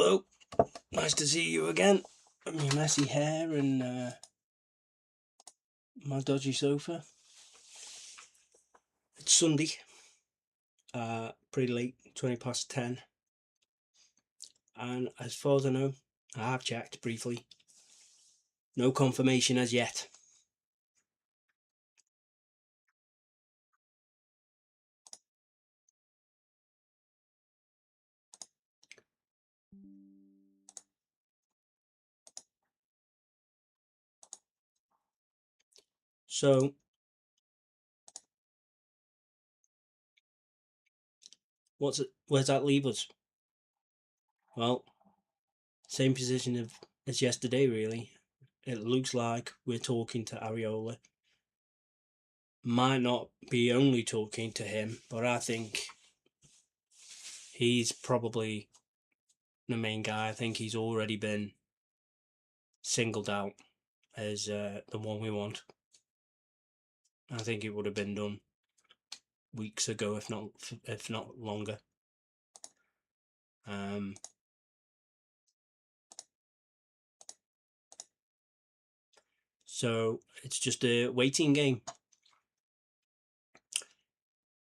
Hello, nice to see you again. My messy hair and my dodgy sofa. It's Sunday, pretty late, 20 past 10. And as far as I know, I have checked briefly. No confirmation as yet. So, where's that leave us? Well, same position as yesterday, really. It looks like we're talking to Areola. Might not be only talking to him, but I think he's probably the main guy. I think he's already been singled out as the one we want. I think it would have been done weeks ago, if not longer. So it's just a waiting game.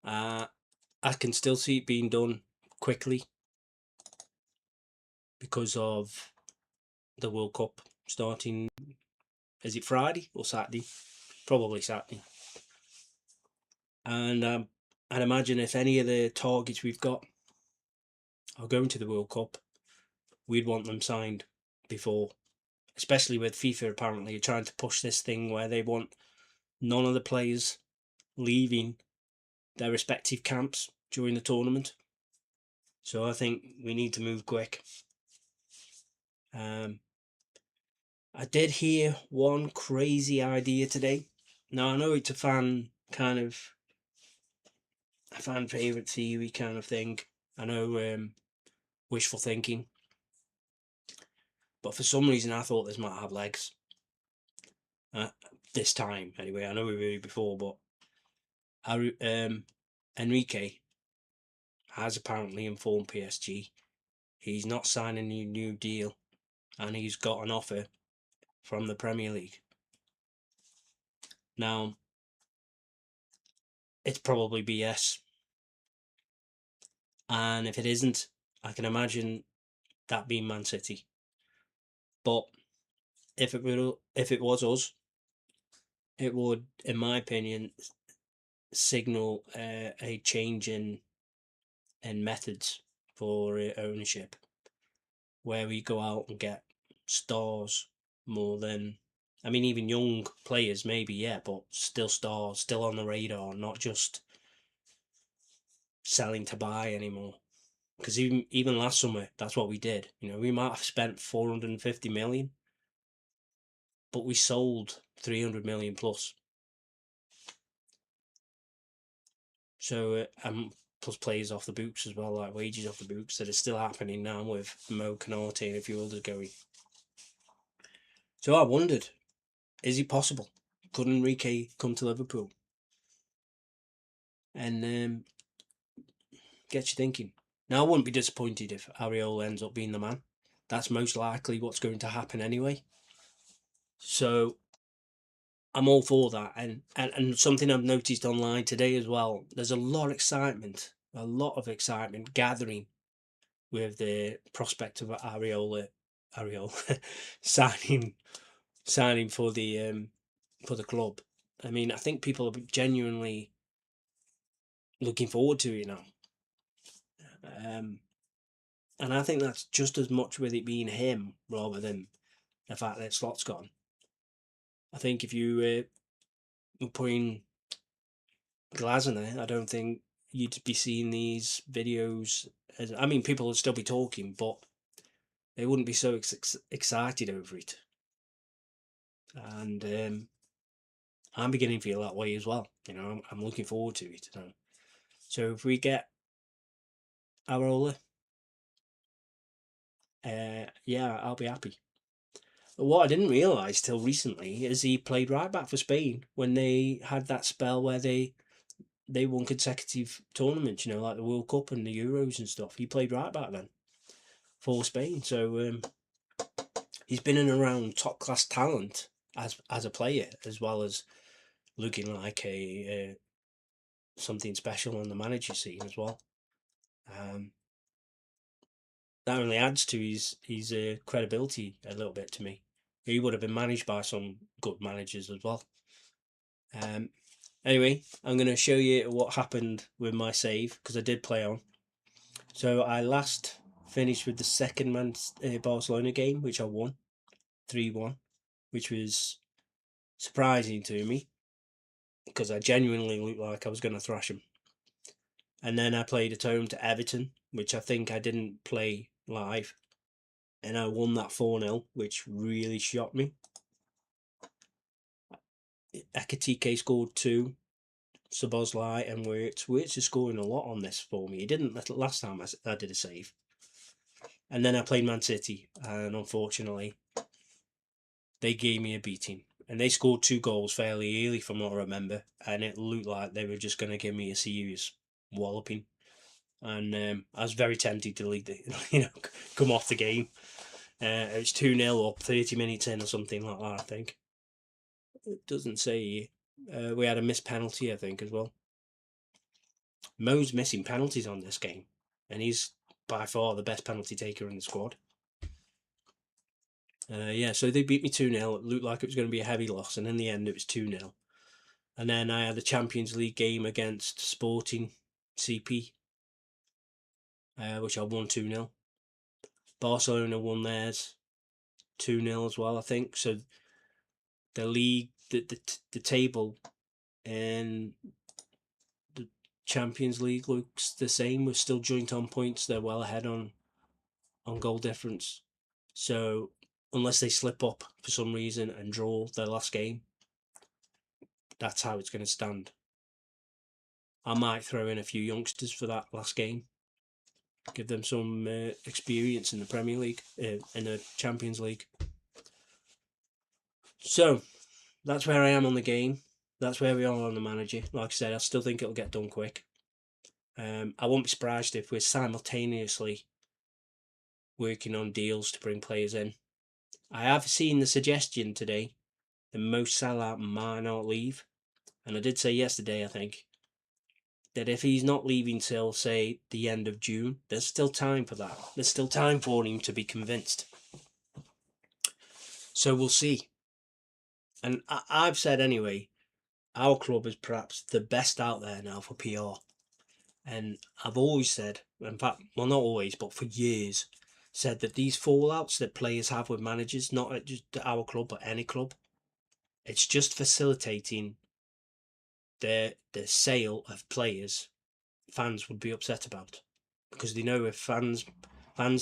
I can still see it being done quickly because of the World Cup starting. Is it Friday or Saturday? Probably Saturday. And I'd imagine if any of the targets we've got are going to the World Cup, we'd want them signed before. Especially with FIFA apparently trying to push this thing where they want none of the players leaving their respective camps during the tournament. So I think we need to move quick. I did hear one crazy idea today. Now I know it's a fan favourite theory kind of thing. I know wishful thinking. But for some reason I thought this might have legs. This time anyway. I know we heard it before, but Enrique has apparently informed PSG he's not signing a new deal and he's got an offer from the Premier League. Now, it's probably BS. And if it isn't, I can imagine that being Man City. But if it was us, it would, in my opinion, signal a change in methods for ownership, where we go out and get stars more than, I mean, even young players maybe, yeah, but still stars, still on the radar, not just selling to buy anymore. Because even last summer, that's what we did. You know, we might have spent 450 million, but we sold 300 million plus. So, plus players off the books as well, like wages off the books, that is still happening now with Mo Canate and a few others going. So I wondered, is it possible? Could Enrique come to Liverpool? And gets you thinking. Now, I wouldn't be disappointed if Areola ends up being the man. That's most likely what's going to happen anyway. So I'm all for that. And something I've noticed online today as well, there's a lot of excitement gathering with the prospect of Areola signing for the club. I mean, I think people are genuinely looking forward to it now. And I think that's just as much with it being him rather than the fact that Slot's gone. I think if you were putting Glasner, I don't think you'd be seeing these videos. I mean, people would still be talking, but they wouldn't be so excited over it. And I'm beginning to feel that way as well. You know, I'm looking forward to it. So if we get Areola, yeah, I'll be happy. But what I didn't realise till recently is he played right back for Spain when they had that spell where they won consecutive tournaments, you know, like the World Cup and the Euros and stuff. He played right back then. for Spain. So he's been in around top class talent as a player, as well as looking like a something special on the manager scene as well. Um, that only adds to his credibility a little bit to me. He would have been managed by some good managers as well. Um, anyway, I'm going to show you what happened with my save, because I did play on. So I last finished with the second Barcelona game, which I won 3-1, which was surprising to me because I genuinely looked like I was going to thrash them. And then I played at home to Everton, which I think I didn't play live, and I won that 4-0, which really shocked me. Ekatike scored 2, Szoboszlai and Wirtz. Wirtz is scoring a lot on this for me. He didn't last time I did a save. And then I played Man City, and unfortunately, they gave me a beating. And they scored 2 goals fairly early, from what I remember, and it looked like they were just going to give me a serious walloping. And I was very tempted to leave come off the game. It was 2-0 up, 30 minutes in or something like that, I think. It doesn't say. We had a missed penalty, I think, as well. Mo's missing penalties on this game, and he's by far the best penalty taker in the squad. Yeah, so they beat me 2-0. It looked like it was going to be a heavy loss, and in the end it was 2-0. And then I had the Champions League game against Sporting CP, which I won 2-0. Barcelona won theirs 2-0 as well, I think. So the league, the table in the Champions League looks the same. We're still joint on points. They're well ahead on goal difference. So unless they slip up for some reason and draw their last game, that's how it's going to stand. I might throw in a few youngsters for that last game, give them some experience in the Premier League, in the Champions League. So that's where I am on the game. That's where we are on the manager. Like I said, I still think it'll get done quick. I won't be surprised if we're simultaneously working on deals to bring players in. I have seen the suggestion today that Mo Salah might not leave. And I did say yesterday, I think, that if he's not leaving till, say, the end of June, there's still time for that. There's still time for him to be convinced. So we'll see. And I've said anyway, our club is perhaps the best out there now for PR. And I've always said, in fact, well, not always, but for years, said that these fallouts that players have with managers, not at just our club, but any club, it's just facilitating the sale of players fans would be upset about, because they know if fans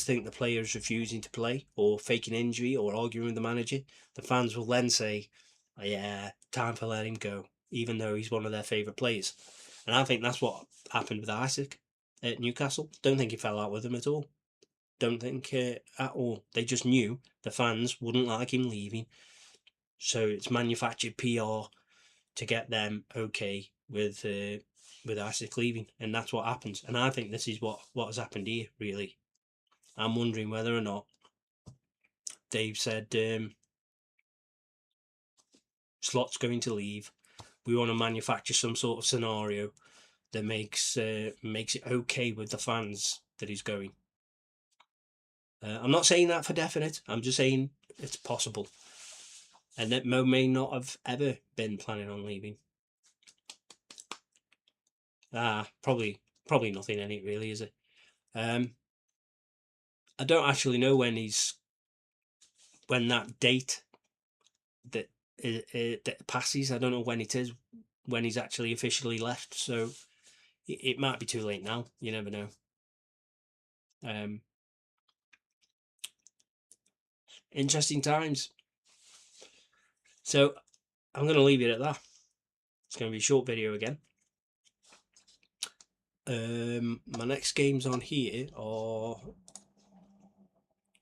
think the player is refusing to play or faking injury or arguing with the manager, the fans will then say, oh, yeah, time to let him go, even though he's one of their favourite players. And I think that's what happened with Isaac at Newcastle. Don't think he fell out with them at all. Don't think at all. They just knew the fans wouldn't like him leaving, so it's manufactured PR to get them okay with Isaac leaving, and that's what happens. And I think this is what has happened here. Really, I'm wondering whether or not they've said Slot's going to leave. We want to manufacture some sort of scenario that makes it okay with the fans that he's going. I'm not saying that for definite. I'm just saying it's possible, and that Mo may not have ever been planning on leaving. Probably nothing in it really, is it? I don't actually know when that date that that passes. I don't know when it is, when he's actually officially left. So it might be too late now. You never know. Interesting times. So I'm going to leave it at that. It's going to be a short video again. My next games on here are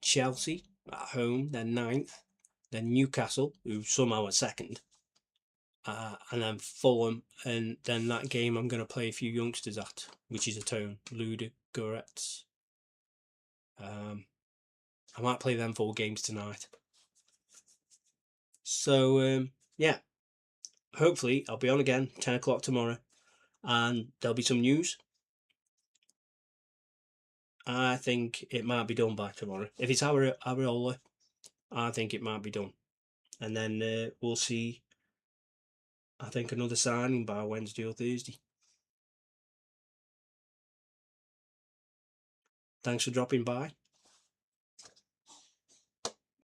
Chelsea at home, then 9th, then Newcastle, who somehow are 2nd, and then Fulham, and then that game I'm going to play a few youngsters at, which is a tone, Luda Goretz. I might play them 4 games tonight. So yeah, hopefully I'll be on again 10 o'clock tomorrow, and there'll be some news. I think it might be done by tomorrow. If it's Areola, I think it might be done, and then we'll see. I think another signing by Wednesday or Thursday. Thanks for dropping by.